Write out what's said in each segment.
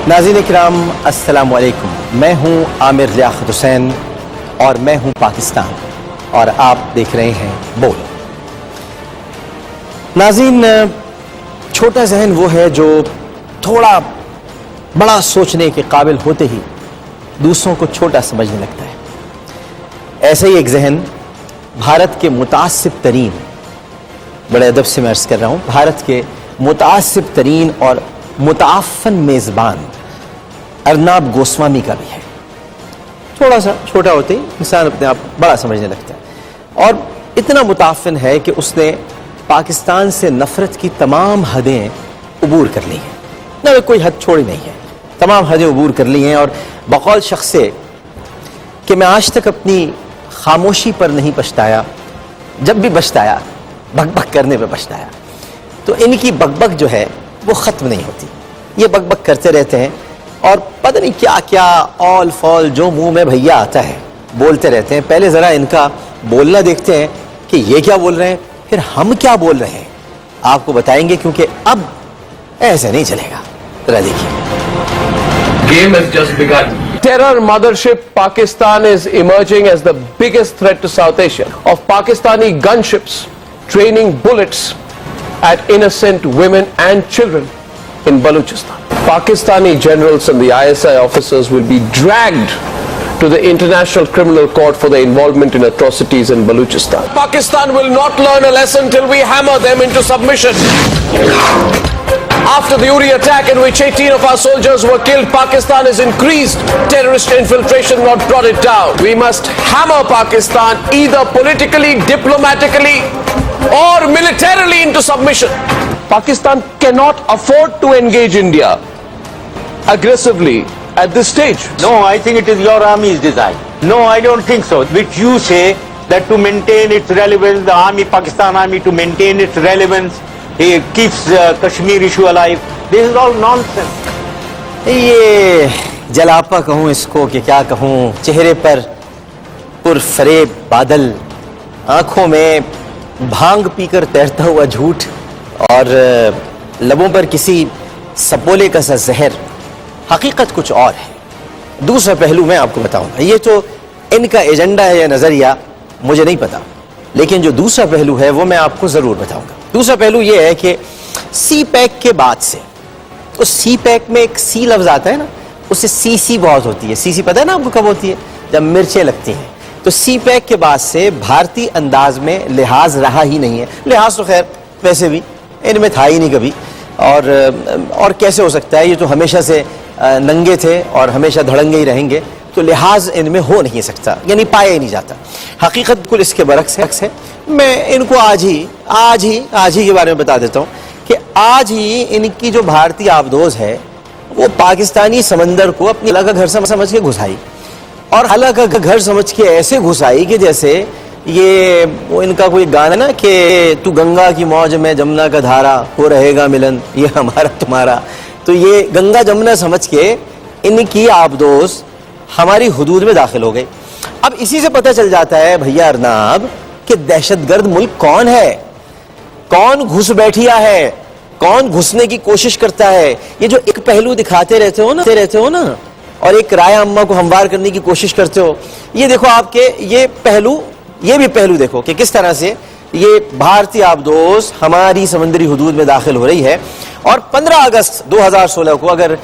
ناظرین اکرام السلام علیکم، میں ہوں عامر لیاقت حسین اور میں ہوں پاکستان اور آپ دیکھ رہے ہیں بول۔ ناظرین، چھوٹا ذہن وہ ہے جو تھوڑا بڑا سوچنے کے قابل ہوتے ہی دوسروں کو چھوٹا سمجھنے لگتا ہے۔ ایسا ہی ایک ذہن بھارت کے متعصب ترین، بڑے ادب سے میں عرض کر رہا ہوں، بھارت کے متعصب ترین اور متعفن میزبان ارناب گوسوامی کا بھی ہے۔ تھوڑا سا چھوٹا ہوتے ہی انسان اپنے آپ بڑا سمجھنے لگتا ہے، اور اتنا متعفن ہے کہ اس نے پاکستان سے نفرت کی تمام حدیں عبور کر لی ہیں، نہ کوئی حد چھوڑی نہیں ہے، تمام حدیں عبور کر لی ہیں۔ اور بقول شخص سے کہ میں آج تک اپنی خاموشی پر نہیں پچھتایا، جب بھی پچھتایا بک بک کرنے پہ پچھتایا۔ تو ان کی بک بک جو ہے وہ ختم نہیں ہوتی، یہ بک بک کرتے رہتے ہیں اور پتہ نہیں کیا کیا اول فول جو منہ میں بھیا آتا ہے بولتے رہتے ہیں۔ پہلے ذرا ان کا بولنا دیکھتے ہیں کہ یہ کیا بول رہے ہیں، پھر ہم کیا بول رہے ہیں، آپ کو بتائیں گے، کیونکہ اب ایسے نہیں چلے گا۔ ذرا دیکھیے۔ Game has just begun. Terror mothership Pakistan is emerging as the biggest threat to South Asia, of Pakistani gunships training bullets at innocent women and children in Balochistan. Pakistani generals and the ISI officers will be dragged to the International Criminal Court for their involvement in atrocities in Balochistan. Pakistan will not learn a lesson till we hammer them into submission. After the Uri attack, in which 18 of our soldiers were killed, Pakistan has increased terrorist infiltration, not brought it down. We must hammer Pakistan either politically, diplomatically, or militarily into submission. Pakistan cannot afford to engage India aggressively at this stage. No, I think it is your army's design. No, I don't think so. Which you say that to maintain its relevance, the army, Pakistan army, to maintain its relevance, it keeps Kashmir issue alive. This is all nonsense. یہ جلاپا کہوں اس کو کہ کیا کہوں، چہرے پر پرفریب بادل، آنکھوں میں بھانگ پی کر تیرتا ہوا جھوٹ، اور لبوں پر کسی سپولے کا سا زہر۔ حقیقت کچھ اور ہے۔ دوسرا پہلو میں آپ کو بتاؤں گا، یہ تو ان کا ایجنڈا ہے یا نظریہ مجھے نہیں پتا، لیکن جو دوسرا پہلو ہے وہ میں آپ کو ضرور بتاؤں گا۔ دوسرا پہلو یہ ہے کہ سی پیک کے بعد سے، اس سی پیک میں ایک سی لفظ آتا ہے نا، اس سے سی سی بہت ہوتی ہے۔ سی سی پتہ ہے نا آپ کو کب ہوتی ہے؟ جب مرچیں لگتی ہیں۔ تو سی پیک کے بعد سے بھارتی انداز میں لحاظ رہا ہی نہیں ہے۔ لحاظ تو خیر ویسے بھی ان میں تھا ہی نہیں کبھی، اور کیسے ہو سکتا ہے، یہ تو ہمیشہ سے ننگے تھے اور ہمیشہ دھڑنگے ہی رہیں گے، تو لحاظ ان میں ہو نہیں سکتا، یعنی پایا ہی نہیں جاتا۔ حقیقت کل اس کے برعکس ہے۔ میں ان کو آج ہی کے بارے میں بتا دیتا ہوں کہ آج ہی ان کی جو بھارتی آبدوز ہے وہ پاکستانی سمندر کو اپنی اللہ کا گھر سمجھ کے گھسائی، اور اللہ کا گھر سمجھ کے ایسے گھسائی کہ جیسے یہ وہ ان کا کوئی گانا نا کہ تو گنگا کی موج میں جمنا کا دھارا، ہو رہے گا ملن یہ ہمارا تمہارا۔ تو یہ گنگا جمنا سمجھ کے ان کی آبدوز ہماری حدود میں داخل ہو گئی۔ اب اسی سے پتہ چل جاتا ہے بھیا ارناب کہ دہشت گرد ملک کون ہے، کون گھس بیٹھیا ہے، کون گھسنے کی کوشش کرتا ہے۔ یہ جو ایک پہلو دکھاتے رہتے ہو نا اور ایک رائے عامہ کو ہموار کرنے کی کوشش کرتے ہو، یہ دیکھو آپ کے یہ بھی پہلو دیکھو کہ کس طرح سے یہ بھارتی آبدوز ہماری سمندری حدود میں داخل ہو رہی ہے۔ اور 15 اگست 2016 کو اگر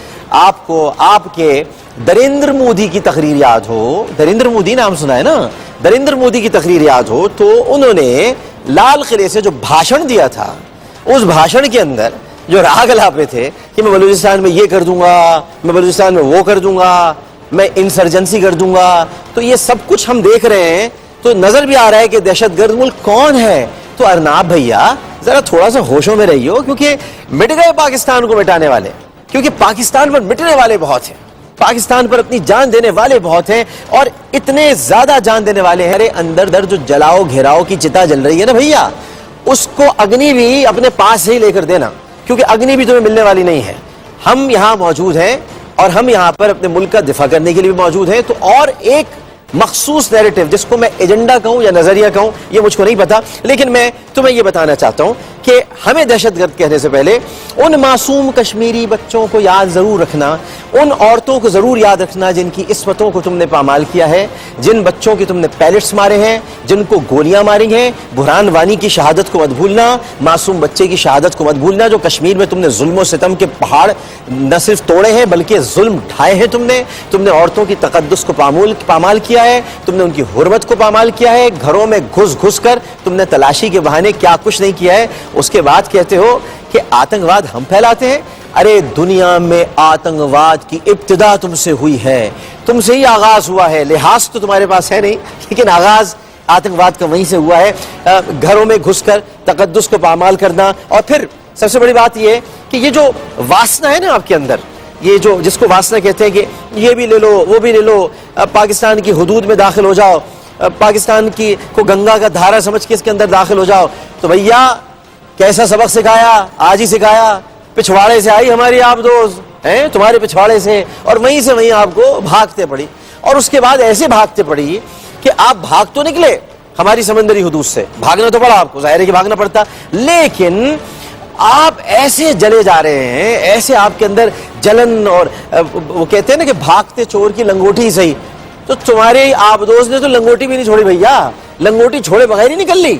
آپ کو آپ کے دریندر مودی کی تقریر یاد ہو، دریندر مودی نام سنا ہے نا، دریندر مودی کی تقریر یاد ہو، تو انہوں نے لال قلعے سے جو بھاشن دیا تھا، اس بھاشن کے اندر جو راگ لاپے تھے کہ میں بلوچستان میں یہ کر دوں گا، میں بلوچستان میں وہ کر دوں گا، میں انسرجنسی کر دوں گا، تو یہ سب کچھ ہم دیکھ رہے ہیں، تو نظر بھی آ رہا ہے کہ دہشت گرد ملک کون ہے۔ تو ارناب بھیا ذرا تھوڑا سا ہوشوں میں رہیو، کیونکہ مٹ گئے پاکستان کو مٹانے والے، کیونکہ پاکستان پر مٹنے والے بہت ہیں، پاکستان پر اپنی جان دینے والے بہت ہیں، اور اتنے زیادہ جان دینے والے ہیں۔ اندر جو جلاؤ گھیراؤ کی چتا جل رہی ہے نا بھیا، اس کو اگنی بھی اپنے پاس سے ہی لے کر دینا، کیونکہ اگنی بھی تمہیں ملنے والی نہیں ہے۔ ہم یہاں موجود ہیں اور ہم یہاں پر اپنے ملک کا دفاع کرنے کے لیے بھی موجود ہیں۔ تو اور ایک مخصوص نیریٹو، جس کو میں ایجنڈا کہوں یا نظریہ کہوں یہ مجھ کو نہیں پتا، لیکن میں تو میں یہ بتانا چاہتا ہوں کہ ہمیں دہشت گرد کہنے سے پہلے ان معصوم کشمیری بچوں کو یاد ضرور رکھنا، ان عورتوں کو ضرور یاد رکھنا جن کی عصمتوں کو تم نے پامال کیا ہے، جن بچوں کی تم نے پیلٹس مارے ہیں، جن کو گولیاں ماری ہیں۔ بحران وانی کی شہادت کو مت بھولنا، معصوم بچے کی شہادت کو مت بھولنا، جو کشمیر میں تم نے ظلم و ستم کے پہاڑ نہ صرف توڑے ہیں بلکہ ظلم ڈھائے ہیں۔ تم نے عورتوں کی تقدس کو پامال کیا ہے، تم نے ان کی حرمت کو پامال کیا ہے، گھروں میں گھس گھس کر تم نے تلاشی کے بہانے کیا کچھ نہیں کیا ہے۔ اس کے بعد کہتے ہو کہ آتنکواد ہم پھیلاتے ہیں۔ ارے دنیا میں آتنکواد کی ابتدا تم سے ہوئی ہے، تم سے ہی آغاز ہوا ہے۔ لحاظ تو تمہارے پاس ہے نہیں، لیکن آغاز آتنکواد کا وہیں سے ہوا ہے۔ گھروں میں گھس کر تقدس کو پامال کرنا، اور پھر سب سے بڑی بات یہ ہے کہ یہ جو واسنا ہے نا آپ کے اندر، یہ جو جس کو واسنا کہتے ہیں کہ یہ بھی لے لو وہ بھی لے لو، پاکستان کی حدود میں داخل ہو جاؤ، پاکستان کی کو گنگا کا دھارا سمجھ کے اس کے اندر داخل ہو جاؤ، تو بھیا کیسا سبق سکھایا؟ آج ہی سکھایا۔ پچھواڑے سے آئی ہماری آبدوز ہیں، تمہارے پچھواڑے سے، اور وہیں سے وہیں آپ کو بھاگتے پڑی، اور اس کے بعد ایسے بھاگتے پڑی کہ آپ بھاگ تو نکلے ہماری سمندری حدود سے، بھاگنا تو پڑا آپ کو، ظاہر ہے کہ بھاگنا پڑتا، لیکن آپ ایسے جلے جا رہے ہیں، ایسے آپ کے اندر جلن، اور وہ کہتے ہیں نا کہ بھاگتے چور کی لنگوٹی ہی صحیح، تو تمہارے آبدوز نے تو لنگوٹی بھی نہیں چھوڑی بھیا، لنگوٹی چھوڑے بغیر ہی نکل لی۔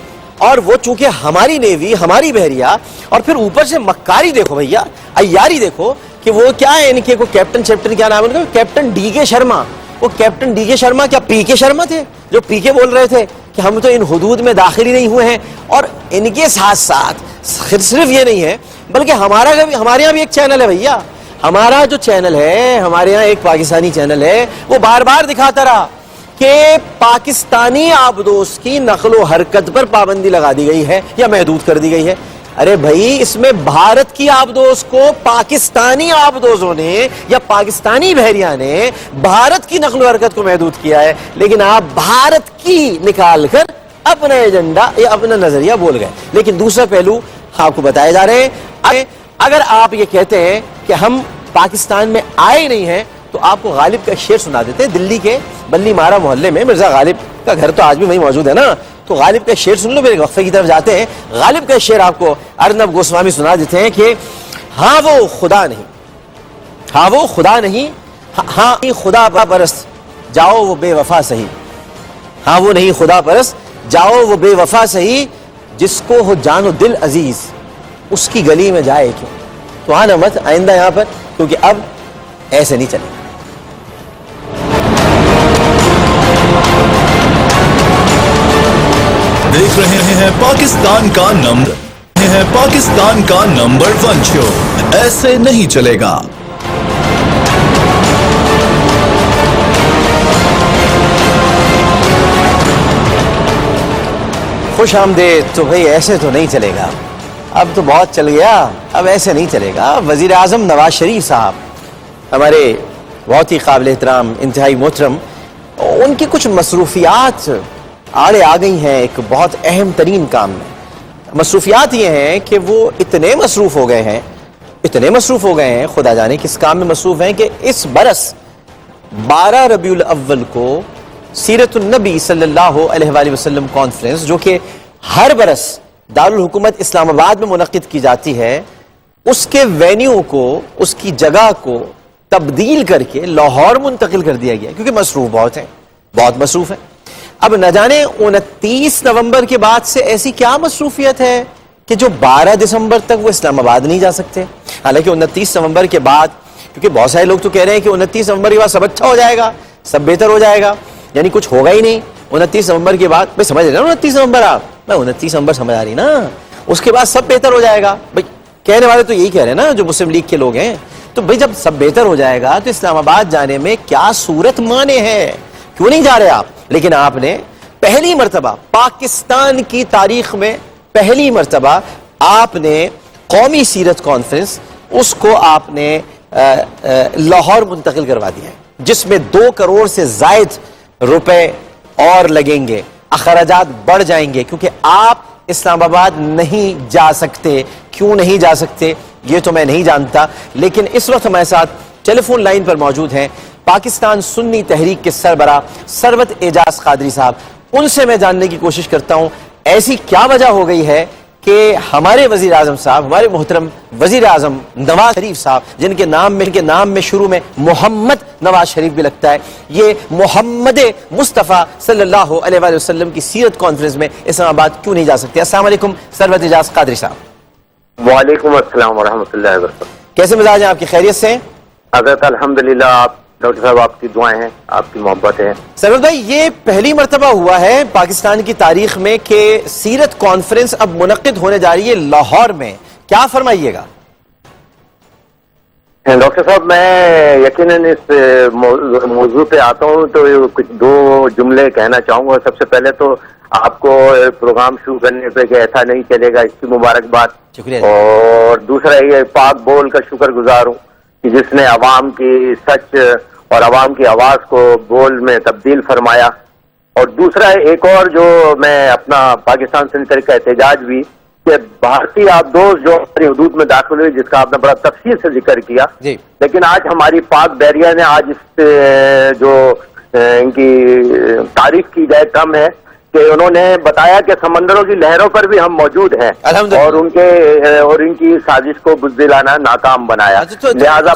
اور وہ چونکہ ہماری نیوی، ہماری بحریہ، اور پھر اوپر سے مکاری دیکھو بھیا، عیاری دیکھو کہ وہ کیا ہے ان کے کوئی کیپٹن کیا نام ہے ان کا؟ کیپٹن ڈی کے شرما۔ وہ کیپٹن ڈی کے شرما کیا پی کے شرما تھے جو پی کے بول رہے تھے کہ ہم تو ان حدود میں داخل ہی نہیں ہوئے ہیں؟ اور ان کے ساتھ ساتھ صرف یہ نہیں ہے بلکہ ہمارے یہاں بھی ایک چینل ہے بھیا، ہمارا جو چینل ہے، ہمارے یہاں ایک پاکستانی چینل ہے، وہ بار بار دکھاتا رہا کہ پاکستانی آبدوز کی نقل و حرکت پر پابندی لگا دی گئی ہے یا محدود کر دی گئی ہے۔ ارے بھائی اس میں بھارت کی آبدوز کو پاکستانی آبدوزوں نے یا پاکستانی بحریہ نے بھارت کی نقل و حرکت کو محدود کیا ہے، لیکن آپ بھارت کی نکال کر اپنا ایجنڈا یا اپنا نظریہ بول گئے۔ لیکن دوسرا پہلو آپ کو بتائے جا رہے ہیں، اگر آپ یہ کہتے ہیں کہ ہم پاکستان میں آئے نہیں ہیں تو آپ کو غالب کا شعر سنا دیتے ہیں۔ دلی کے بلی مارا محلے میں مرزا غالب کا گھر تو آج بھی وہیں موجود ہے نا، تو غالب کا شعر سن لو، میرے وقفے کی طرف جاتے ہیں۔ غالب کا شعر آپ کو ارنب گوسوامی سنا دیتے ہیں کہ ہاں وہ خدا نہیں، ہاں وہ خدا نہیں، ہاں خدا پرست جاؤ وہ بے وفا سہی، ہاں وہ نہیں خدا پرست جاؤ وہ بے وفا سہی، جس کو ہو جان و دل عزیز اس کی گلی میں جائے کیوں۔ تو آنا مت آئندہ یہاں پر، کیونکہ اب ایسے نہیں چلے۔ دیکھ رہے ہیں پاکستان کا نمبر 1 شو، ایسے نہیں چلے گا۔ خوش آمدید۔ تو بھئی ایسے تو نہیں چلے گا، اب تو بہت چل گیا، اب ایسے نہیں چلے گا۔ وزیر اعظم نواز شریف صاحب ہمارے بہت ہی قابل احترام، انتہائی محترم، ان کی کچھ مصروفیات آڑے آ گئی ہیں ایک بہت اہم ترین کام میں۔ مصروفیات یہ ہیں کہ وہ اتنے مصروف ہو گئے ہیں، خدا جانے کس کام میں مصروف ہیں، کہ اس برس 12 ربیع الاول کو سیرت النبی صلی اللہ علیہ وآلہ وسلم کانفرنس، جو کہ ہر برس دارالحکومت اسلام آباد میں منعقد کی جاتی ہے، اس کے وینیو کو، اس کی جگہ کو تبدیل کر کے لاہور منتقل کر دیا گیا، کیونکہ مصروف بہت مصروف ہیں۔ اب نہ جانے 29 نومبر کے بعد سے ایسی کیا مصروفیت ہے کہ جو 12 دسمبر تک وہ اسلام آباد نہیں جا سکتے۔ حالانکہ 29 نومبر کے بعد، کیونکہ بہت سارے لوگ تو کہہ رہے ہیں کہ 29 نومبر کے بعد سب اچھا ہو جائے گا، سب بہتر ہو جائے گا، یعنی کچھ ہوگا ہی نہیں 29 نومبر کے بعد۔ بھائی سمجھ رہے نا 29 نومبر، آپ میں 29 نومبر سمجھ آ رہی نا، اس کے بعد سب بہتر ہو جائے گا۔ بھائی کہنے والے تو یہی کہہ رہے ہیں نا جو مسلم لیگ کے لوگ ہیں، تو بھائی جب سب بہتر ہو جائے گا تو اسلام آباد جانے میں کیا صورت مانے ہے، کیوں نہیں جا رہے آپ؟ لیکن آپ نے پہلی مرتبہ پاکستان کی تاریخ میں پہلی مرتبہ آپ نے قومی سیرت کانفرنس، اس کو آپ نے لاہور منتقل کروا دیا ہے، جس میں 2 کروڑ سے زائد روپے اور لگیں گے، اخراجات بڑھ جائیں گے، کیونکہ آپ اسلام آباد نہیں جا سکتے۔ کیوں نہیں جا سکتے یہ تو میں نہیں جانتا، لیکن اس وقت ہمارے ساتھ ٹیلی فون لائن پر موجود ہیں پاکستان سنی تحریک کے سربراہ ثروت اعجاز قادری صاحب۔ ان سے میں جاننے کی کوشش کرتا ہوں ایسی کیا وجہ ہو گئی ہے کہ ہمارے وزیر اعظم صاحب، ہمارے محترم وزیر اعظم نواز شریف صاحب، جن کے نام میں شروع میں محمد نواز شریف بھی لگتا ہے، یہ محمد مصطفیٰ صلی اللہ علیہ وآلہ وسلم کی سیرت کانفرنس میں اسلام آباد کیوں نہیں جا سکتے؟ السلام علیکم سرورت اعجاز قادری صاحب۔ وعلیکم السلام ورحمۃ اللہ وبرکاتہ۔ کیسے مزاج ہیں آپ کی؟ خیریت سے ہیں؟ حضرت الحمدللہ، آپ ڈاکٹر صاحب آپ کی دعائیں ہیں، آپ کی محبت ہے۔ سرور بھائی، یہ پہلی مرتبہ ہوا ہے پاکستان کی تاریخ میں کہ سیرت کانفرنس اب منعقد ہونے جا رہی ہے لاہور میں، کیا فرمائیے گا؟ ڈاکٹر صاحب، میں یقیناً اس موضوع پہ آتا ہوں تو کچھ دو جملے کہنا چاہوں گا۔ سب سے پہلے تو آپ کو پروگرام شروع کرنے پہ کہ ایسا نہیں چلے گا، اس کی مبارکباد، شکریہ۔ اور دوسرا یہ پاک بول کا شکر گزار ہوں کہ جس نے عوام کی سچ اور عوام کی آواز کو بول میں تبدیل فرمایا۔ اور دوسرا ایک اور جو میں اپنا پاکستان سے طریقہ احتجاج بھی کہ بھارتی آبدوز جو ہماری حدود میں داخل ہوئی، جس کا آپ نے بڑا تفصیل سے ذکر کیا، جی، لیکن آج ہماری پاک بحریہ نے آج اس پہ جو ان کی تعریف کی جائے کم ہے کہ انہوں نے بتایا کہ سمندروں کی لہروں پر بھی ہم موجود ہیں اور ان کی سازش کو بزدلانا ناکام بنایا۔ لہٰذا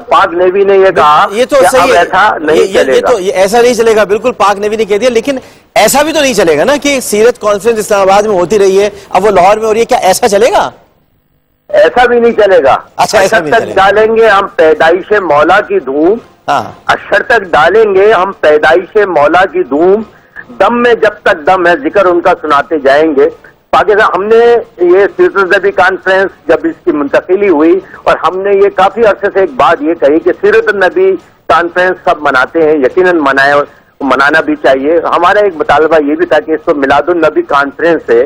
پاک نیوی نے یہ کہا یہ تو صحیح ہے، ایسا نہیں چلے گا، ایسا نہیں چلے گا، بالکل پاک نے بھی نہیں کہہ دیا، لیکن ایسا بھی تو نہیں چلے گا نا کہ سیرت کانفرنس اسلام آباد میں ہوتی رہی ہے، اب وہ لاہور میں ہو رہی ہے، کیا ایسا چلے گا؟ ایسا بھی نہیں چلے گا۔ اچھا، ایسا بھی نہیں چلے گا۔ ڈالیں گے ہم پیدائش مولا کی دھوم، اشر تک ڈالیں گے ہم پیدائش مولا کی دھوم، دم میں جب تک دم ہے ذکر ان کا سناتے جائیں گے۔ پاکستان ہم نے یہ سیرت النبی کانفرنس جب اس کی منتقلی ہوئی اور ہم نے یہ کافی عرصے سے ایک بات یہ کہی کہ سیرت النبی کانفرنس سب مناتے ہیں، یقیناً منانا بھی چاہیے۔ ہمارا ایک مطالبہ یہ بھی تھا کہ اس کو میلاد النبی کانفرنس سے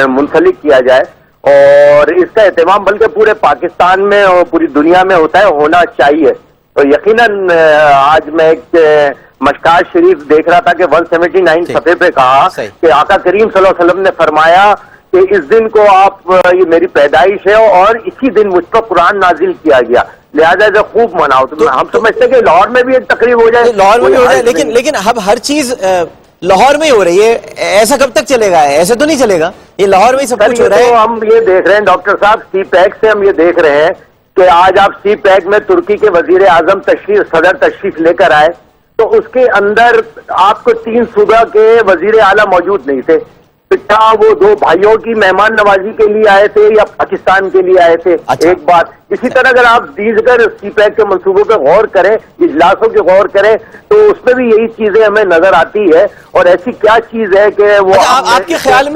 منسلک کیا جائے اور اس کا اہتمام بلکہ پورے پاکستان میں اور پوری دنیا میں ہوتا ہے، ہونا چاہیے۔ تو یقیناً آج میں ایک مشکات شریف دیکھ رہا تھا کہ 179 صفحے پہ کہا کہ آقا کریم صلی اللہ علیہ وسلم نے فرمایا کہ اس دن کو آپ، یہ میری پیدائش ہے اور اسی دن مجھ پر قرآن نازل کیا گیا، لہٰذا اسے خوب مناؤ۔ تو ہم سمجھتے ہیں کہ لاہور میں بھی ایک تقریب ہو جائے، لاہور میں بھی ہو جائے، لیکن اب ہر چیز لاہور میں ہی ہو رہی ہے، ایسا کب تک چلے گا؟ ایسے تو نہیں چلے گا، یہ لاہور میں ہی سب کچھ ہو رہا ہے۔ ہم یہ دیکھ رہے ہیں ڈاکٹر صاحب، سی پیک سے ہم یہ دیکھ رہے ہیں کہ آج آپ سی پیک میں ترکی کے وزیر اعظم صدر تشریف لے کر آئے تو اس کے اندر آپ کو 3 صوبہ کے وزیر اعلیٰ موجود نہیں تھے۔ کیا وہ 2 بھائیوں کی مہمان نوازی کے لیے آئے تھے یا پاکستان کے لیے آئے تھے؟ ایک بات۔ اسی طرح اگر آپ دیگر سی پیک کے منصوبوں پہ غور کریں، اجلاسوں کے غور کریں، تو اس میں بھی یہی چیزیں ہمیں نظر آتی ہے۔ اور ایسی کیا چیز ہے کہ وہ آپ کے خیال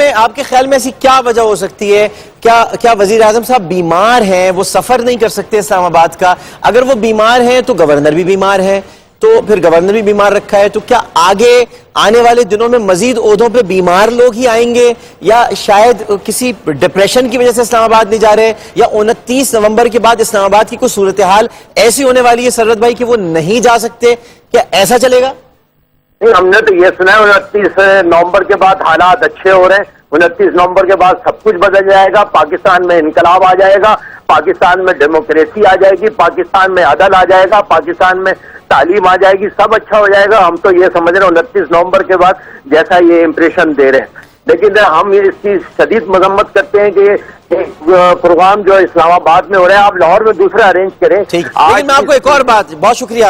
میں ایسی کیا وجہ ہو سکتی ہے؟ کیا وزیر اعظم صاحب بیمار ہیں، وہ سفر نہیں کر سکتے اسلام آباد کا؟ اگر وہ بیمار ہیں تو گورنر بھی بیمار ہے، تو پھر گورنر بھی بیمار رکھا ہے، تو کیا آگے آنے والے دنوں میں مزید عہدوں پہ بیمار لوگ ہی آئیں گے، یا شاید کسی ڈپریشن کی وجہ سے اسلام آباد نہیں جا رہے، یا 29 نومبر کے بعد اسلام آباد کی کوئی صورتحال ایسی ہونے والی ہے سرورت بھائی کہ وہ نہیں جا سکتے؟ کیا ایسا چلے گا؟ نہیں، ہم نے تو یہ سنا ہے 29 نومبر کے بعد حالات اچھے ہو رہے ہیں، 29 نومبر کے بعد سب کچھ بدل جائے گا، پاکستان میں انقلاب آ جائے گا، پاکستان میں ڈیموکریسی آ جائے گی، پاکستان میں عدل آ جائے گا، پاکستان میں تعلیم آ جائے گی، سب اچھا ہو جائے گا۔ ہم تو یہ سمجھ رہے ہیں 29 نومبر کے بعد جیسا یہ امپریشن دے رہے ہیں، لیکن ہم اس کی شدید مذمت کرتے ہیں کہ ایک پروگرام جو اسلام آباد میں ہو رہا ہے آپ لاہور میں دوسرا ارینج کریں۔ لیکن میں آپ کو ایک اور بات، بہت شکریہ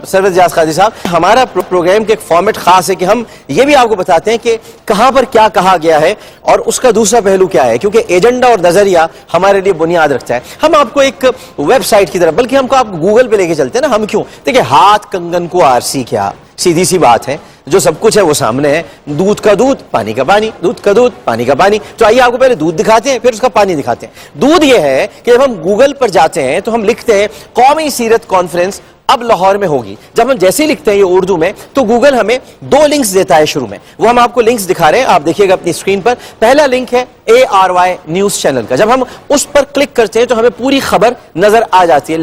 سرورت اعجاز قادری صاحب، ہمارا پروگرام کے ایک فارمیٹ خاص ہے کہ ہم یہ بھی آپ کو بتاتے ہیں کہ کہاں پر کیا کہا گیا ہے اور اس کا دوسرا پہلو کیا ہے، کیونکہ ایجنڈا اور نظریہ ہمارے لیے بنیاد رکھتا ہے۔ ہم آپ کو ایک ویب سائٹ کی طرف، بلکہ ہم کو آپ گوگل پہ لے کے چلتے ہیں نا، ہم کیوں؟ دیکھیں، ہاتھ کنگن کو آرسی، کیا سیدھی سی بات ہے، جو سب کچھ ہے وہ سامنے ہے، دودھ کا دودھ، پانی کا پانی، دودھ کا دودھ، پانی کا پانی۔ تو آئیے آپ کو پہلے دودھ دکھاتے ہیں، پھر اس کا پانی دکھاتے ہیں۔ دودھ یہ ہے کہ جب ہم گوگل پر جاتے ہیں تو ہم لکھتے ہیں قومی سیرت کانفرنس اب لاہور میں ہوگی، جب ہم جیسے ہی لکھتے ہیں یہ اردو میں تو گوگل ہمیں 2 لنکس دیتا ہے شروع میں، وہ ہم آپ کو لنکس دکھا رہے ہیں، آپ دیکھیے گا اپنی اسکرین پر۔ پہلا لنک ہے ARY نیوز چینل کا، جب ہم اس پر کلک کرتے ہیں تو ہمیں پوری خبر نظر آ جاتی ہے،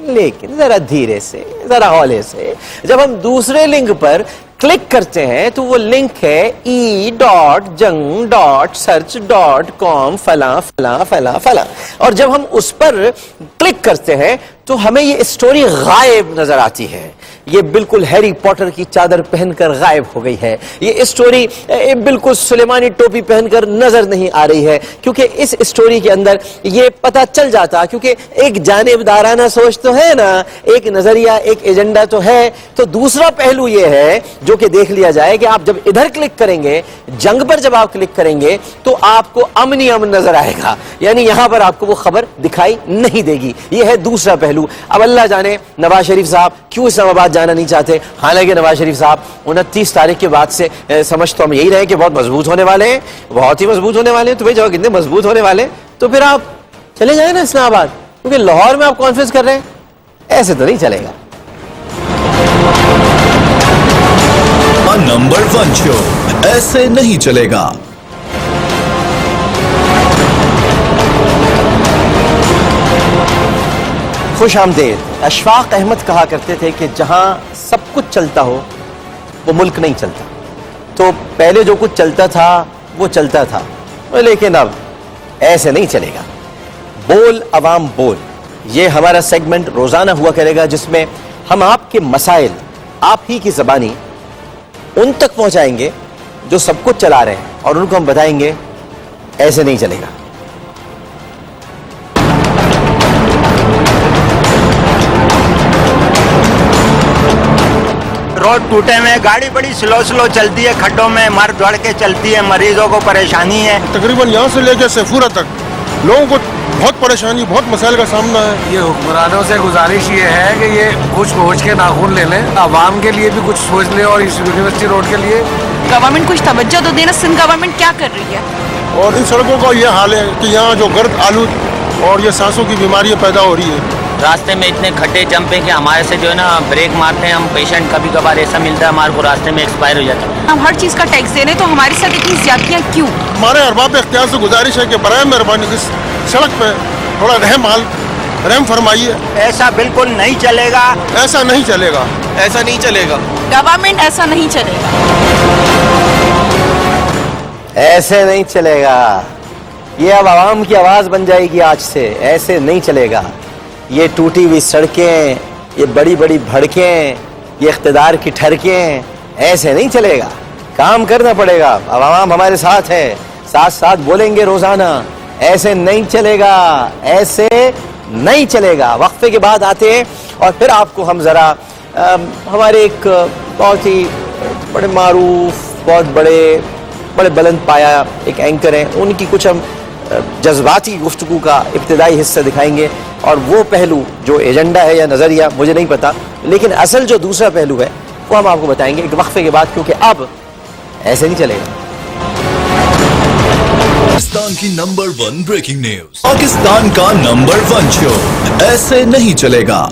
لیکن ذرا دھیرے سے، ذرا ہولے سے جب ہم دوسرے لنک پر کلک کرتے ہیں تو وہ لنک ہے e.jung.search.com فلاں فلاں فلاں فلاں، اور جب ہم اس پر کلک کرتے ہیں تو ہمیں یہ اسٹوری غائب نظر آتی ہے یہ بالکل ہیری پوٹر کی چادر پہن کر غائب ہو گئی ہے. یہ اسٹوری بالکل سلیمانی ٹوپی پہن کر نظر نہیں آ رہی ہے, کیونکہ اس اسٹوری کے اندر یہ پتہ چل جاتا, کیونکہ ایک جانبدارانہ سوچ تو ہے نا, ایک نظریہ, ایک ایجنڈا تو ہے. تو دوسرا پہلو یہ ہے جو کہ دیکھ لیا جائے کہ آپ جب ادھر کلک کریں گے, جنگ پر جب آپ کلک کریں گے تو آپ کو امن ہی امن نظر آئے گا, یعنی یہاں پر آپ کو وہ خبر دکھائی نہیں دے گی. یہ ہے دوسرا پہلو. اب اللہ جانے نواز شریف صاحب کیوں اسلام آباد جانا نہیں چاہتے, حالانکہ نواز شریف صاحب 29 تاریخ کے بعد سے سمجھ تو ہم یہی رہے کہ بہت مضبوط ہونے والے ہیں, بہت ہی مضبوط ہونے والے ہیں. تو بھائی جب کتنے مضبوط ہونے والے تو پھر آپ چلے جائیں نا اسلام آباد, کیونکہ لاہور میں آپ کانفرنس کر رہے ہیں, ایسے تو نہیں چلے گا. نمبر 1 شو ایسے نہیں چلے گا. خوش آمدید. اشفاق احمد کہا کرتے تھے کہ جہاں سب کچھ چلتا ہو وہ ملک نہیں چلتا. تو پہلے جو کچھ چلتا تھا وہ چلتا تھا, لیکن اب ایسے نہیں چلے گا. بول عوام بول, یہ ہمارا سیگمنٹ روزانہ ہوا کرے گا جس میں ہم آپ کے مسائل آپ ہی کی زبانی ان تک پہنچائیں گے جو سب کچھ چلا رہے ہیں, اور ان کو ہم بتائیں گے ایسے نہیں چلے گا. روڈ ٹوٹے ہوئے, گاڑی بڑی سلو چلتی ہے, کھڈوں میں مر دوڑ کے چلتی ہے, مریضوں کو پریشانی ہے. تقریباً یہاں سے لے کے سیفورہ تک لوگوں کو بہت پریشانی, بہت مسائل کا سامنا ہے. یہ حکمرانوں سے گزارش یہ ہے کہ یہ کچھ پہنچ کے ناخن لے لیں, عوام کے لیے بھی کچھ سوچ لیں, اور اس یونیورسٹی روڈ کے لیے گورنمنٹ کچھ توجہ تو دینا. سندھ گورنمنٹ کیا کر رہی ہے؟ اور ان سڑکوں کا یہ حال ہے کہ یہاں جو گرد آلود اور یہ سانسوں کی بیماریاں پیدا ہو رہی ہے. راستے میں اتنے کھڈے جمپ ہیں کہ ہمارے سے جو ہے نا بریک مارتے ہیں ہم, پیشنٹ کبھی کبھار ایسا ملتا ہے ہمارے کو راستے میں ایکسپائر ہو جاتا ہے. ہم ہر چیز کا ٹیکس دے رہے ہیں, تو ہمارے ساتھ اتنی زیادتیاں کیوں؟ ہمارے ارباب اختیار سے گزارش ہے کہ برائے مہربانی اس سڑک پہ تھوڑا رحم فرمائیے. ایسا بالکل نہیں چلے گا, ایسا نہیں چلے گا, ایسا نہیں چلے گا. گورنمنٹ ایسا نہیں چلے گا, ایسے نہیں چلے گا. یہ اب عوام کی آواز بن جائے گی آج سے, ایسے نہیں چلے گا. یہ ٹوٹی ہوئی سڑکیں, یہ بڑی بڑی بھڑکیں, یہ اقتدار کی ٹھڑکیں, ایسے نہیں چلے گا. کام کرنا پڑے گا. اب عوام ہمارے ساتھ ہے, ساتھ ساتھ بولیں گے روزانہ ایسے نہیں چلے گا, ایسے نہیں چلے گا. وقفے کے بعد آتے ہیں اور پھر آپ کو ہم ذرا ہمارے ایک بہت ہی بڑے معروف, بہت بڑے بلند پایا ایک اینکر ہیں, ان کی کچھ ہم جذباتی گفتگو کا ابتدائی حصہ دکھائیں گے. اور وہ پہلو جو ایجنڈا ہے یا نظریہ مجھے نہیں پتا, لیکن اصل جو دوسرا پہلو ہے وہ ہم آپ کو بتائیں گے ایک وقفے کے بعد, کیونکہ اب ایسے نہیں چلے گا. پاکستان کی نمبر 1 بریکنگ نیوز, پاکستان کا نمبر 1 شو ایسے نہیں چلے گا.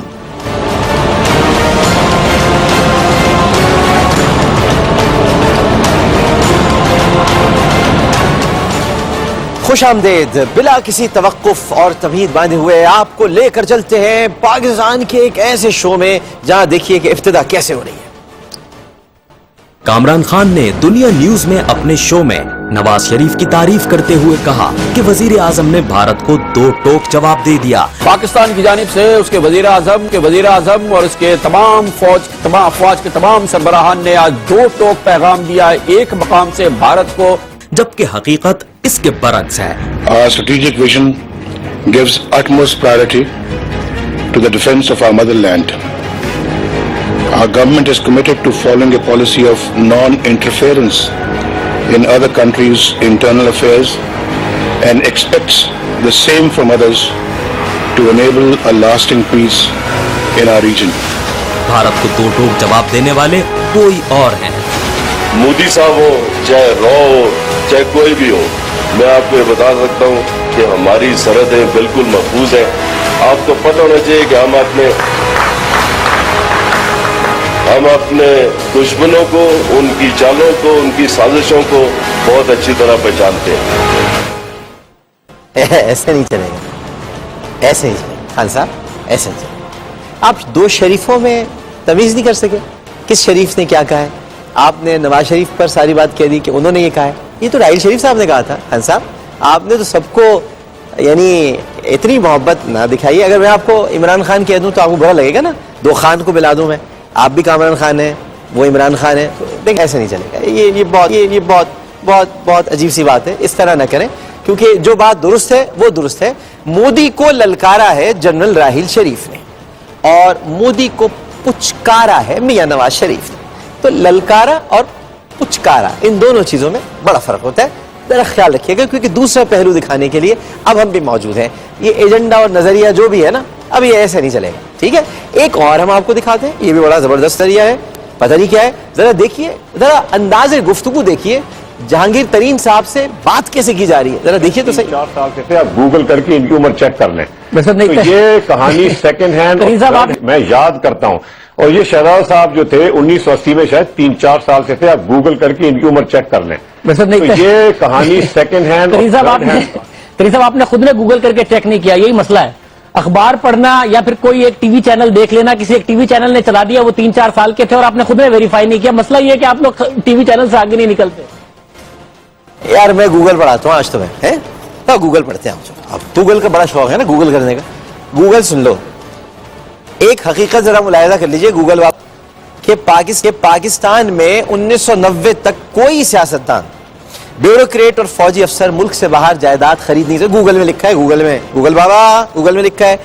خوش آمدید. بلا کسی توقف اور تمہید باندھے ہوئے آپ کو لے کر چلتے ہیں پاکستان کے ایک ایسے شو میں جہاں دیکھیے کہ ابتدا کیسے ہو رہی ہے. کامران خان نے دنیا نیوز میں اپنے شو میں نواز شریف کی تعریف کرتے ہوئے کہا کہ وزیر اعظم نے بھارت کو 2 ٹوک جواب دے دیا. پاکستان کی جانب سے اس کے وزیر اعظم اور اس کے تمام افواج کے تمام سربراہان نے آج 2 ٹوک پیغام دیا ہے ایک مقام سے بھارت کو, جبکہ حقیقت اس کے برعکس ہے. Our strategic vision gives utmost priority to the defense of our motherland. Our government is committed to following a policy of non-interference in other countries' internal affairs and expects the same from others to enable a lasting peace in our region. Bharat کو 2 ٹوک جواب دینے والے کوئی اور ہیں. مودی صاحب ہو, چاہے رو ہو, چاہے کوئی بھی ہو, میں آپ کو یہ بتا سکتا ہوں کہ ہماری سرحدیں بالکل محفوظ ہیں. آپ کو پتہ ہونا چاہیے کہ ہم اپنے دشمنوں کو, ان کی چالوں کو, ان کی سازشوں کو بہت اچھی طرح پہچانتے ہیں. ایسے نہیں چلے گا, ایسے نہیں چلے گا خان صاحب, ایسے نہیں چلے گا. آپ 2 شریفوں میں تمیز نہیں کر سکے کس شریف نے کیا کہا ہے. آپ نے نواز شریف پر ساری بات کہہ دی کہ انہوں نے یہ کہا ہے. یہ تو راحیل شریف صاحب نے کہا تھا. خان صاحب آپ نے تو سب کو یعنی اتنی محبت نہ دکھائی. اگر میں آپ کو عمران خان کہہ دوں تو آپ کو برا لگے گا نا, 2 خان کو ملا دوں میں, آپ بھی کامران خان ہیں، وہ عمران خان ہے. دیکھیں ایسے نہیں چلے گا. یہ بہت عجیب سی بات ہے. اس طرح نہ کریں کیونکہ جو بات درست ہے وہ درست ہے. مودی کو للکارا ہے جنرل راحیل شریف نے اور مودی کو پچکارا ہے میاں نواز شریف نے. تو للکارا اور پچکارا ان دونوں چیزوں میں بڑا فرق ہوتا ہے. ذرا خیال رکھیے گا کیونکہ دوسرا پہلو دکھانے کے لیے اب ہم بھی موجود ہیں. یہ ایجنڈا اور نظریہ جو بھی ہے نا اب یہ ایسے نہیں چلے گا. ٹھیک ہے، ایک اور ہم آپ کو دکھاتے ہیں. یہ بھی بڑا زبردست نظریہ ہے. پتہ نہیں کیا ہے، ذرا دیکھیے، ذرا انداز گفتگو دیکھیے. جہانگیر ترین صاحب سے بات کیسے کی جا رہی ہے، ذرا دیکھیے تو صحیح. 4 سال سے تھے، آپ گوگل کر کے ان کی عمر چیک کر لیں. تو یہ کہانی سیکنڈ ہینڈ میں یاد کرتا ہوں. اور یہ شہزاد صاحب جو تھے 1980 میں شاید 3-4 سال سے تھے، آپ گوگل کر کے ان کی عمر چیک کر لیں. تو یہ کہانی سیکنڈ ہینڈ. ترین صاحب آپ نے خود نے گوگل کر کے چیک نہیں کیا، یہی مسئلہ ہے. اخبار پڑھنا یا پھر کوئی ایک ٹی وی چینل دیکھ لینا، کسی ایک ٹی وی چینل نے چلا دیا، وہ 3-4 سال کے تھے اور آپ نے خود نے ویریفائی نہیں کیا. مسئلہ یہ ہے کہ آپ لوگ ٹی وی چینل سے آگے نہیں نکلتے. یار میں گوگل پڑھاتا ہوں آج تو میں گوگل پڑھتے ہیں. اب گوگل کا بڑا شوق ہے نا گوگل کرنے کا. گوگل سن لو، ایک حقیقت ذرا ملاحظہ کر لیجئے گوگل کہ پاکستان میں 1990 تک کوئی سیاستدان، بیوروکریٹ اور فوجی افسر ملک سے باہر جائیداد خرید نہیں سکتے. گوگل میں لکھا ہے، گوگل بابا گوگل میں لکھا ہے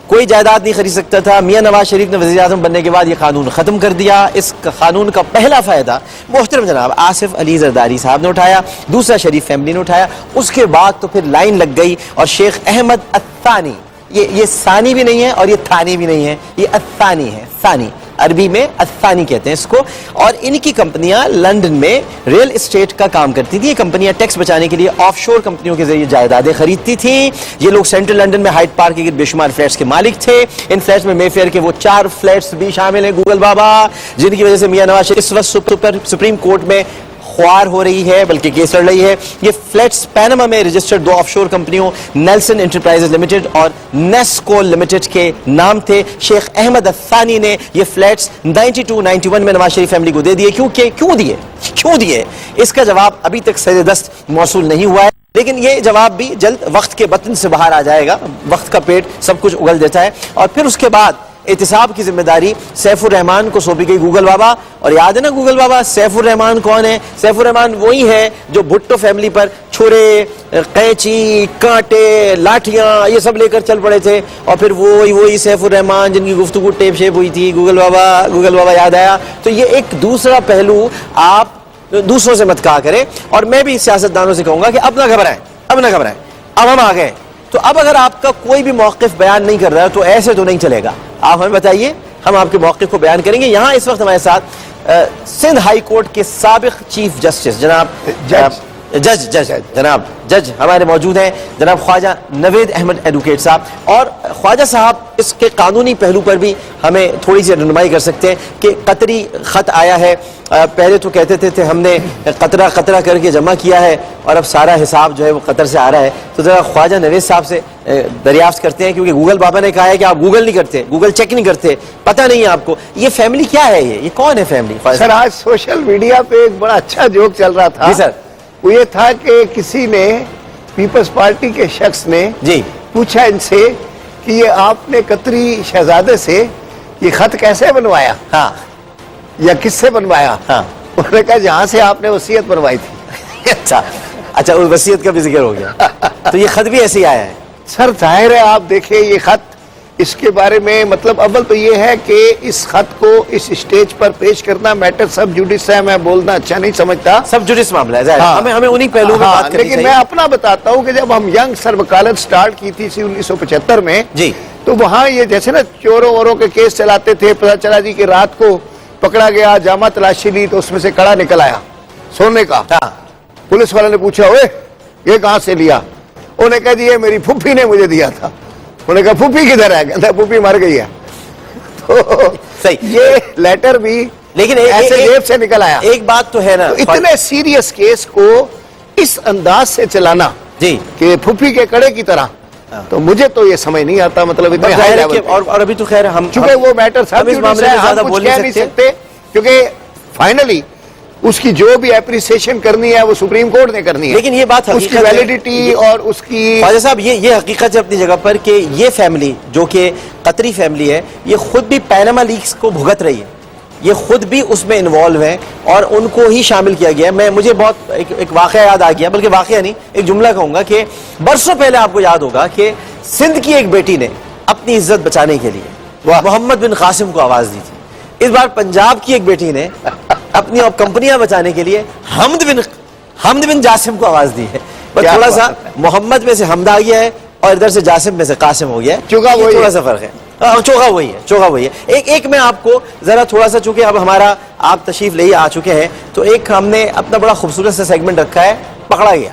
کوئی جائیداد نہیں خرید سکتا تھا. میاں نواز شریف نے وزیر اعظم بننے کے بعد یہ قانون ختم کر دیا. اس قانون کا پہلا فائدہ محترم جناب آصف علی زرداری صاحب نے اٹھایا، دوسرا شریف فیملی نے اٹھایا. اس کے بعد تو پھر لائن لگ گئی اور شیخ احمد الثانی، یہ ثانی بھی نہیں ہے اور یہ تھانی بھی نہیں ہے، یہ الثانی ہے. ثانی عربی میں الثانی کہتے ہیں اس کو. اور ان کی کمپنیاں لندن میں ریل اسٹیٹ کا کام کرتی تھی. یہ کمپنیاں ٹیکس بچانے کے لیے آف شور کمپنیوں کے ذریعے جائیدادیں خریدتی تھیں. یہ لوگ سینٹرل لندن میں ہائیڈ پارک کے بے شمار فلیٹس کے مالک تھے. ان فلیٹس میں مے فیئر کے وہ 4 فلیٹس بھی شامل ہیں گوگل بابا، جن کی وجہ سے میاں نواز شریف اس وقت سپریم کورٹ میں خوار ہو رہی ہے، بلکہ کیس لڑ رہی ہے. یہ فلیٹس پیناما میں رجسٹرڈ 2 آف شور کمپنیوں نیلسن انٹرپرائزز لمیٹڈ اور نیسکو لمیٹڈ کے نام تھے. شیخ احمد الثانی نے یہ فلیٹس 92-91 میں نواز شریف فیملی کو دے دیے. کیوں دیے اس کا جواب ابھی تک سر دست موصول نہیں ہوا ہے، لیکن یہ جواب بھی جلد وقت کے بطن سے باہر آ جائے گا. وقت کا پیٹ سب کچھ اگل دیتا ہے. اور پھر اس کے بعد احتساب کی ذمہ داری سیف الرحمان کو سونپی گئی گوگل بابا. اور یاد ہے نا گوگل بابا سیف الرحمان کون ہے؟ سیف الرحمان وہی ہے جو بھٹو فیملی پر چھرے، قینچی، کانٹے، لاٹھیاں یہ سب لے کر چل پڑے تھے. اور پھر وہی سیف الرحمان جن کی گفتگو ٹیپ شیپ ہوئی تھی. گوگل بابا یاد آیا. تو یہ ایک دوسرا پہلو آپ دوسروں سے مت کہا کریں. اور میں بھی سیاستدانوں سے کہوں گا کہ اب نہ گھبرائیں. اب ہم آ گئے. تو اب اگر آپ کا کوئی بھی موقف بیان نہیں کر رہا ہے تو ایسے تو نہیں چلے گا. آپ ہمیں بتائیے، ہم آپ کے موقف کو بیان کریں گے. یہاں اس وقت ہمارے ساتھ سندھ ہائی کورٹ کے سابق چیف جسٹس جج ہمارے موجود ہیں، جناب خواجہ نوید احمد ایڈوکیٹ صاحب. اور خواجہ صاحب اس کے قانونی پہلو پر بھی ہمیں تھوڑی سی رہنمائی کر سکتے ہیں کہ قطری خط آیا ہے. پہلے تو کہتے تھے ہم نے قطرہ قطرہ کر کے جمع کیا ہے اور اب سارا حساب جو ہے وہ قطر سے آ رہا ہے. تو ذرا خواجہ نوید صاحب سے دریافت کرتے ہیں، کیونکہ گوگل بابا نے کہا ہے کہ آپ گوگل نہیں کرتے، گوگل چیک نہیں کرتے، پتہ نہیں ہے آپ کو. یہ فیملی کیا ہے؟ یہ کون ہے فیملی؟ سر آج سوشل میڈیا پہ ایک بڑا اچھا جوک چل رہا تھا. جی سر. وہ یہ تھا کہ کسی نے پیپلز پارٹی کے شخص نے پوچھا ان سے کہ یہ آپ نے قطری شہزادے سے یہ خط کیسے بنوایا یا کس سے بنوایا؟ انہوں نے کہا جہاں سے آپ نے وصیت بنوائی تھی. اچھا وصیت کا بھی ذکر ہو گیا. تو یہ خط بھی ایسے ہی آیا ہے سر. ظاہر ہے آپ دیکھیں یہ خط، اس کے بارے میں مطلب اول تو یہ ہے کہ اس خط کو اس اسٹیج پر پیش کرنا میٹر سب جوڈس ہے. میں بولنا اچھا نہیں سمجھتا، سب جوڈس معاملہ ہے. ہمیں انہی پہلوؤں میں بات کرنی چاہیے. لیکن میں اپنا بتاتا ہوں کہ جب ہم ینگ سر وکالت سٹارٹ کی تھی 1975 میں تو وہاں یہ جیسے نا چوروں ووروں کے کیس چلاتے تھے. پتہ چلا جی کہ رات کو پکڑا گیا، جامع تلاشی لی تو اس میں سے کڑا نکل آیا سونے کا. پولیس والے نے پوچھا اوے یہ کہاں سے لیا؟ انہوں نے کہا جی یہ میری پھوپھی نے مجھے دیا تھا. انہوں نے کہا پھوپھی کدھر ہے؟ کہتا پھوپھی مر گئی ہے. تو یہ لیٹر بھی لیکن ایسے جیب سے نکل آیا. ایک بات تو ہے نا، اتنے سیریس کیس کو اس انداز سے چلانا کہ پھوپھی کے کڑے کی طرح، تو مجھے تو یہ سمجھ نہیں آتا. مطلب اتنے ہائی لیول پہ. اور ابھی تو خیر ہم چونکہ وہ میٹر سب اس معاملے میں زیادہ بول نہیں سکتے، کیونکہ فائنلی اس کی جو بھی اپریسیشن کرنی ہے وہ سپریم کورٹ نے کرنی ہے. لیکن یہ بات اس کی ویلیڈیٹی اور اس کی خواجہ صاحب یہ حقیقت ہے اپنی جگہ پر کہ یہ فیملی جو کہ قطری فیملی ہے یہ خود بھی پیناما لیکس کو بھگت رہی ہے. یہ خود بھی اس میں انوالو ہیں اور ان کو ہی شامل کیا گیا ہے. مجھے بہت ایک واقعہ یاد آ گیا, بلکہ واقعہ نہیں, ایک جملہ کہوں گا کہ برسوں پہلے آپ کو یاد ہوگا کہ سندھ کی ایک بیٹی نے اپنی عزت بچانے کے لیے محمد بن قاسم کو آواز دی تھی. اس بار پنجاب کی ایک بیٹی نے اپنی کمپنیاں بچانے کے لیے حمد بن جاسم کو آواز دی ہے. بس تھوڑا سا محمد میں سے حمد آ گیا ہے اور ادھر سے جاسم میں سے قاسم ہو گیا ہے, تھوڑا سا فرق ہے. چوکا وہی ہے. ایک میں آپ کو ذرا تھوڑا سا, چونکہ اب ہمارا آپ تشریف لے آ چکے ہیں, تو ایک ہم نے اپنا بڑا خوبصورت سا سیگمنٹ رکھا ہے, پکڑا گیا.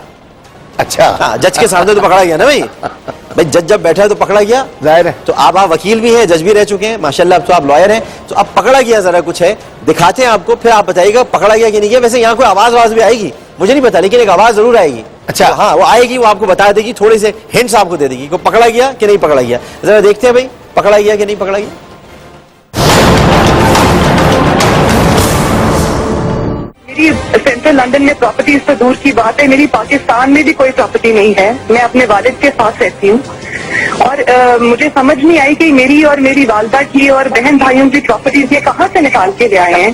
اچھا, جج کے سامنے تو پکڑا گیا نا بھائی جج جب بیٹھا ہے تو پکڑا گیا, ظاہر ہے. تو آپ وکیل بھی ہیں, جج بھی رہ چکے ہیں ماشاءاللہ, اب تو آپ لائر ہیں, تو اب پکڑا گیا ذرا کچھ ہے, دکھاتے ہیں آپ کو, پھر آپ بتائیے گا پکڑا گیا کہ نہیں گیا. ویسے یہاں کوئی آواز بھی آئے گی مجھے نہیں پتا, لیکن ایک آواز ضرور آئے گی. اچھا ہاں, وہ آئے گی, وہ آپ کو بتا دے گی, تھوڑے سے ہنٹس آپ کو دے دے گی کہ پکڑا گیا کہ نہیں پکڑا گیا. ذرا دیکھتے ہیں بھائی پکڑا گیا کہ نہیں پکڑا گیا. میری سینٹرل لندن میں پراپرٹیز تو دور کی بات ہے, میری پاکستان میں بھی کوئی پراپرٹی نہیں ہے. میں اپنے والد کے ساتھ رہتی ہوں اور مجھے سمجھ نہیں آئی کہ میری اور میری والدہ کی اور بہن بھائیوں کی پراپرٹیز یہ کہاں سے نکال کے لے آئے ہیں.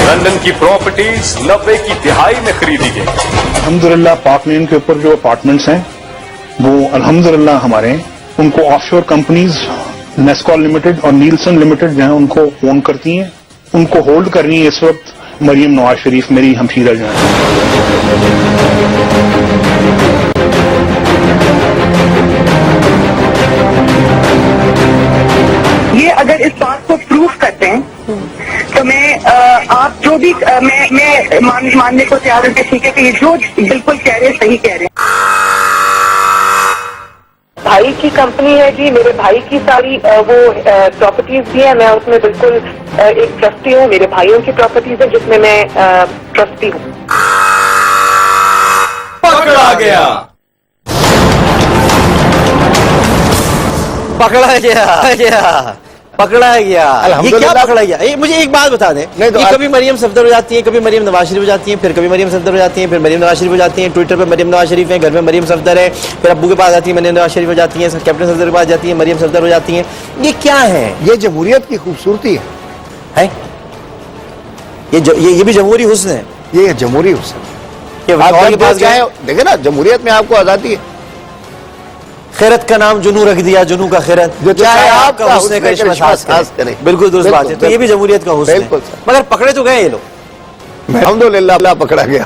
لندن کی پراپرٹیز 90 کی دہائی میں خریدی گئی. الحمدللہ پاک لین کے اوپر جو اپارٹمنٹس ہیں وہ الحمدللہ ہمارے ہیں. ان کو آف شور کمپنیز نیسکال لمیٹڈ اور نیلسن لمیٹڈ جو ہیں ان کو اون کرتی ہیں. ان کو ہولڈ کر رہی ہے اس وقت مریم نواز شریف, میری ہمشیرہ جو ہیں. یہ اگر اس بات کو پروف کرتے ہیں تو میں آپ جو بھی میں ماننے کو تیار ہوں کہ ٹھیک ہے کہ یہ جو بالکل کہہ رہے ہیں صحیح کہہ رہے ہیں. بھائی کی کمپنی ہے جی, میرے بھائی کی ساری وہ پراپرٹیز بھی ہیں, میں اس میں بالکل ایک ٹرسٹی ہوں. میرے بھائیوں کی پراپرٹیز ہے جس میں میں ٹرسٹی ہوں. پکڑا گیا. یہ کیا پکڑا گیا. مجھے ایک بات بتا دیں, یہ کبھی مریم صفدر ہو جاتی ہیں, کبھی مریم نواز شریف ہو جاتی ہیں, پھر کبھی مریم صفدر ہو جاتی ہیں, پھر مریم نواز شریف ہو جاتی ہیں, ٹویٹر پہ مریم نواز شریف ہیں, گھر میں مریم صفدر ہے, پھر ابو کے پاس آتی ہیں مریم نواز شریف ہو جاتی ہیں, کیپٹن صفدر کے پاس جاتی ہیں مریم صفدر ہو جاتی ہیں. یہ کیا ہے؟ یہ جمہوریت کی خوبصورتی ہے. یہ بھی جمہوری حسن ہے. یہ جمہوری حسن دیکھیں نا, جمہوریت میں آپ کو آزادی ہے. خیرت کا نام جنو رکھ دیا, جنو کا خیرت, جو چاہے آپ کا حسن کرشمہ خاص کرے. بالکل درست بات ہے. تو یہ بھی جمہوریت کا حسن ہے, مگر پکڑے تو گئے یہ لوگ. الحمدللہ پکڑا گیا.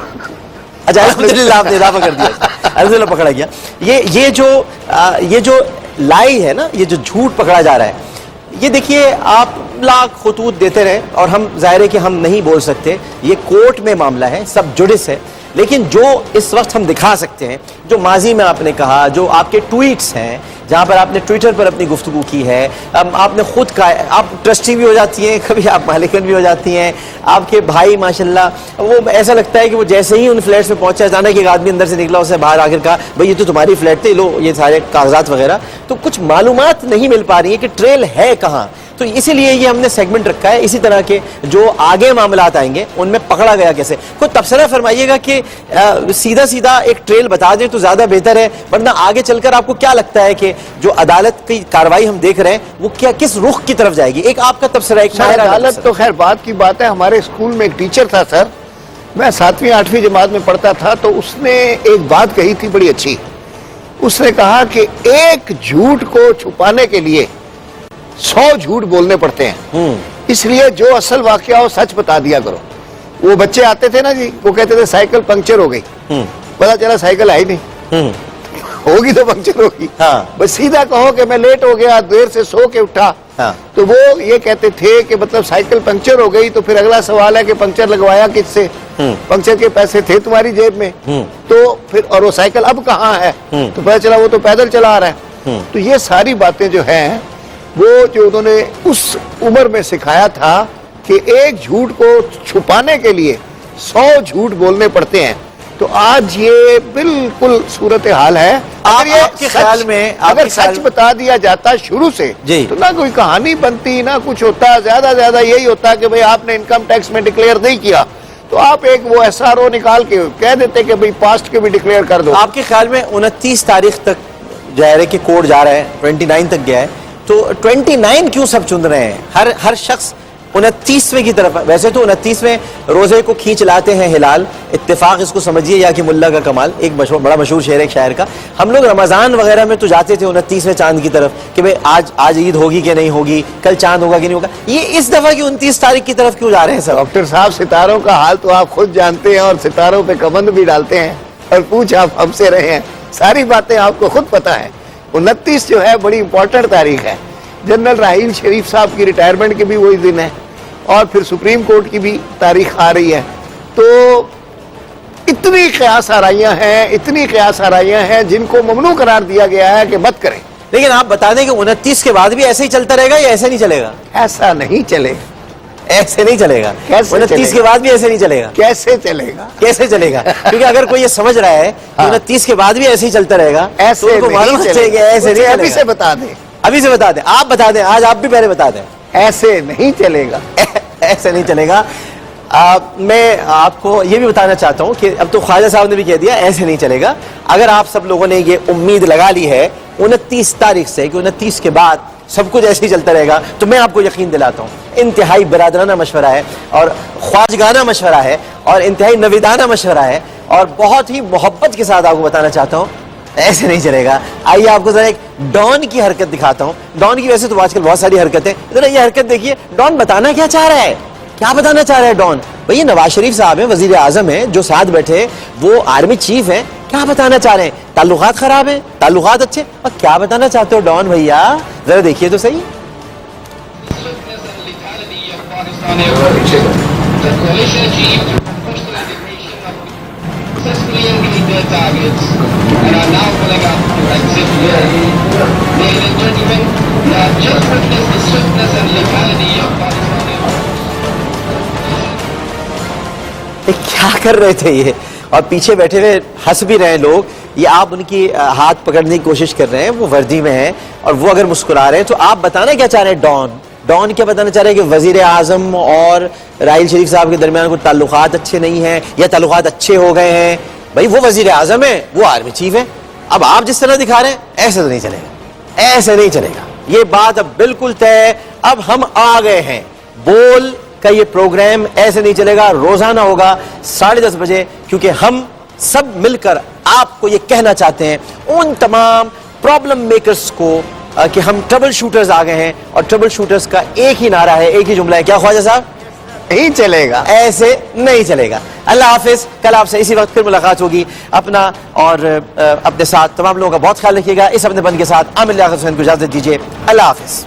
اچھا الحمدللہ آپ نے اضافہ کر دیا, الحمدللہ پکڑا گیا. یہ جو لائی ہے نا, یہ جو جھوٹ پکڑا جا رہا ہے, یہ دیکھیے آپ لاکھ خطوط دیتے رہے اور ہم ظاہر ہے کہ ہم نہیں بول سکتے, یہ کورٹ میں معاملہ ہے, سب جوڈس ہے. لیکن جو اس وقت ہم دکھا سکتے ہیں, جو ماضی میں آپ نے کہا, جو آپ کے ٹویٹس ہیں, جہاں پر آپ نے ٹویٹر پر اپنی گفتگو کی ہے, آپ نے خود کہا, آپ ٹرسٹی بھی ہو جاتی ہیں, کبھی آپ مالکن بھی ہو جاتی ہیں. آپ کے بھائی ماشاءاللہ, وہ ایسا لگتا ہے کہ وہ جیسے ہی ان فلیٹس میں پہنچا, اچانک ایک آدمی اندر سے نکلا, اسے باہر آ کر کہا بھائی یہ تو تمہاری فلیٹ تھے, لو یہ سارے کاغذات وغیرہ. تو کچھ معلومات نہیں مل پا رہی ہیں کہ ٹریل ہے کہاں. تو اسی لیے یہ ہم نے سیگمنٹ رکھا ہے. اسی طرح کے جو آگے معاملات آئیں گے ان میں پکڑا گیا کیسے, کوئی تبصرہ فرمائیے گا کہ سیدھا ایک ٹریل بتا دیں تو زیادہ بہتر ہے, ورنہ آگے چل کر آپ کو کیا لگتا ہے کہ جو عدالت کی کارروائی ہم دیکھ رہے ہیں وہ کس رخ کی طرف جائے گی. ایک آپ کا تبصرہ, ایک عدالت تو خیر بات کی بات ہے. ہمارے اسکول میں ایک ٹیچر تھا سر, میں 7ویں 8ویں جماعت میں پڑھتا تھا, تو اس نے ایک بات کہی تھی بڑی اچھی. اس نے کہا کہ ایک جھوٹ کو چھپانے کے لیے 100 جھوٹ بولنے پڑتے ہیں, اس لیے جو اصل واقعہ ہو سچ بتا دیا کرو. وہ بچے آتے تھے نا جی, وہ کہتے تھے سائیکل پنکچر ہو گئی, پتا چلا سائیکل آئی نہیں, ہوگی تو پنکچر ہوگی. بس سیدھا کہو کہ میں لیٹ ہو گیا, دیر سے سو کے اٹھا, تو وہ یہ کہتے تھے کہ مطلب سائیکل پنکچر ہو گئی. تو پھر اگلا سوال ہے کہ پنکچر لگوایا کس سے, پنکچر کے پیسے تھے تمہاری جیب میں, تو پھر اور وہ سائیکل اب کہاں ہے, تو پتا چلا وہ تو پیدل چلا رہا ہے. تو یہ ساری باتیں جو ہیں وہ جو انہوں نے اس عمر میں سکھایا تھا کہ ایک جھوٹ کو چھپانے کے لیے 100 جھوٹ بولنے پڑتے ہیں. تو آج یہ بالکل صورتحال ہے. آپ کے خیال میں اگر سچ بتا دیا جاتا شروع سے تو نہ کوئی کہانی بنتی, نہ کچھ ہوتا. زیادہ یہی ہوتا کہ بھئی آپ نے انکم ٹیکس میں ڈکلیئر نہیں کیا, تو آپ ایک وہ SRO نکال کے کہہ دیتے کہ بھئی پاسٹ کے بھی ڈکلیئر کر دو. آپ کے خیال میں 29 تاریخ تک ظاہر ہے کہ کوڈ جا رہا ہے, 29 تک گیا ہے, تو 29 کیوں سب چن رہے ہیں؟ ہر شخص 29ویں کی طرف. ویسے تو 29ویں روزے کو کھینچ لاتے ہیں ہلال, اتفاق اس کو سمجھیے یا کہ ملا کا کمال, ایک بڑا مشہور شعر ایک شاعر کا. ہم لوگ رمضان وغیرہ میں تو جاتے تھے 29ویں چاند کی طرف کہ بھئی آج عید ہوگی کہ نہیں ہوگی, کل چاند ہوگا کہ نہیں ہوگا. یہ اس دفعہ کی 29 تاریخ کی طرف کیوں جا رہے ہیں سر؟ ڈاکٹر صاحب ستاروں کا حال تو آپ خود جانتے ہیں, اور ستاروں پہ کمند بھی ڈالتے ہیں, اور پوچھ آپ ہم سے رہے ہیں, ساری باتیں آپ کو خود پتا ہے. 29 جو ہے بڑی امپورٹنٹ تاریخ ہے. جنرل راحیل شریف صاحب کی ریٹائرمنٹ کے بھی وہی دن ہے, اور پھر سپریم کورٹ کی بھی تاریخ آ رہی ہے. تو اتنی قیاس آرائیاں ہیں جن کو ممنوع قرار دیا گیا ہے کہ مت کریں. لیکن آپ بتا دیں کہ 29 کے بعد بھی ایسے ہی چلتا رہے گا یا ایسے نہیں چلے گا؟ ایسا نہیں چلے گا. ایسے نہیں چلے گا. 29 کے بعد بھی ایسے نہیں چلے گا. کیسے چلے گا؟ کیسے چلے گا؟ کیونکہ اگر کوئی یہ سمجھ رہا ہے کہ 29 کے بعد بھی ایسے ہی چلتا رہے گا, ایسے نہیں چلے گا. ابھی سے بتا دیں, ابھی سے بتا دیں, آپ بتا دیں, آج آپ بھی پہلے بتا دیں. ایسے نہیں چلے گا. ایسے نہیں چلے گا. میں آپ کو یہ بھی بتانا چاہتا ہوں کہ اب تو خواجہ صاحب نے بھی کہہ دیا ایسے نہیں چلے گا. اگر آپ سب لوگوں نے یہ امید لگا لی ہے 29 تاریخ سے کہ 29 کے بعد سب کچھ ایسے ہی چلتا رہے گا, تو میں آپ کو یقین دلاتا ہوں انتہائی برادرانہ مشورہ ہے, اور خواجگانہ مشورہ ہے, اور انتہائی نویدانہ مشورہ ہے, اور بہت ہی محبت کے ساتھ آپ کو بتانا چاہتا ہوں ایسے نہیں چلے گا. آئیے آپ کو ذرا ایک ڈان کی حرکت دکھاتا ہوں. ڈان کی ویسے تو آج کل بہت ساری حرکتیں, ذرا یہ حرکت دیکھیے. ڈان بتانا کیا چاہ رہا ہے؟ کیا بتانا چاہ رہا ہے ڈان؟ بھئی نواز شریف صاحب ہیں, وزیر اعظم ہیں, جو ساتھ بیٹھے وہ آرمی چیف ہیں. کیا بتانا چاہ رہے ہیں؟ تعلقات خراب ہیں, تعلقات اچھے, اور کیا بتانا چاہتے ہو ڈان بھیا؟ ذرا دیکھیے تو صحیح. کیا کر رہے تھے یہ؟ اور پیچھے بیٹھے ہوئے ہنس بھی رہے لوگ. یہ آپ ان کی ہاتھ پکڑنے کی کوشش کر رہے ہیں, وہ وردی میں ہیں, اور وہ اگر مسکرا رہے ہیں تو آپ بتانا کیا چاہ رہے ہیں؟ ڈان کیا بتانا چاہ رہے ہیں کہ وزیر اعظم اور راحیل شریف صاحب کے درمیان کوئی تعلقات اچھے نہیں ہیں, یا تعلقات اچھے ہو گئے ہیں. بھائی وہ وزیر اعظم ہیں, وہ آرمی چیف ہیں. اب آپ جس طرح دکھا رہے ہیں ایسے تو نہیں چلے گا, ایسے نہیں چلے گا. یہ بات اب بالکل طے ہے. اب ہم آ گئے ہیں. بول کا یہ پروگرام ایسے نہیں چلے گا, روزانہ ہوگا 10:30 بجے, کیونکہ ہم سب مل کر آپ کو یہ کہنا چاہتے ہیں ان تمام پرابلم میکرز کو کہ ہم ٹربل شوٹرز آ گئے ہیں, اور ٹربل شوٹرز کا ایک ہی نعرہ ہے, ایک ہی جملہ ہے. کیا خواجہ صاحب؟ نہیں چلے گا, ایسے نہیں چلے گا. اللہ حافظ. کل آپ سے اسی وقت پھر ملاقات ہوگی. اپنا اور اپنے ساتھ تمام لوگوں کا بہت خیال رکھیے گا. اس اپنے بند کے ساتھ عامر لیاقت حسین کو اجازت دیجیے. اللہ حافظ.